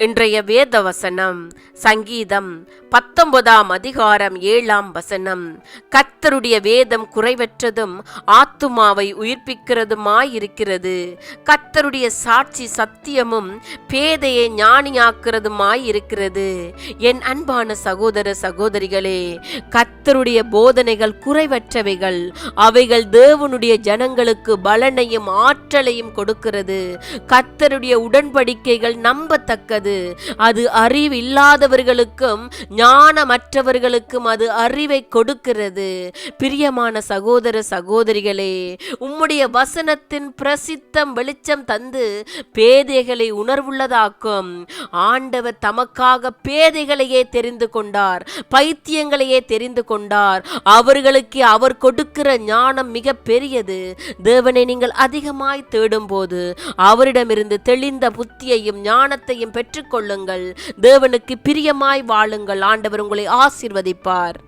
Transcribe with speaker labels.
Speaker 1: இன்றைய வேத வசனம் சங்கீதம் 19 அதிகாரம் 7 கர்த்தருடைய வேதம் குறைவற்றதும் ஆத்துமாவை உயிர்ப்பிக்கிறதுமாயிருக்கிறது. கர்த்தருடைய சாட்சி சத்தியமும் பேதையை ஞானியாக்குறதுமாயிருக்கிறது. என் அன்பான சகோதர சகோதரிகளே, கர்த்தருடைய போதனைகள் குறைவற்றவைகள். அவைகள் தேவனுடைய ஜனங்களுக்கு பலனையும் ஆற்றலையும் கொடுக்கிறது. கர்த்தருடைய உடன்படிக்கைகள் நம்பத்தக்கது. அது அறிவில்லாதவர்களுக்கும் ஞானமற்றவர்களுக்கும் அது அறிவை கொடுக்கிறது. பிரியமான சகோதர சகோதரிகளே, உம்முடைய வசனத்தின் பிரசித்தம் வெளிச்சம் தந்து பேதைகளை உணர்வுள்ளதாக்கும். ஆண்டவர் தமக்காக பேதைகளையே தெரிந்து கொண்டார், பைத்தியங்களையே தெரிந்து கொண்டார். அவர்களுக்கு அவர் கொடுக்கிற ஞானம் மிக பெரியது. தேவனை நீங்கள் அதிகமாய் தேடும் போது அவரிடமிருந்து தெளிந்த புத்தியையும் ஞானத்தையும் பெற்றுக்கொள்ளுங்கள். தேவனுக்கு பிரியமாய் வாழுங்கள். ஆண்டவர் உங்களை ஆசீர்வதிப்பார்.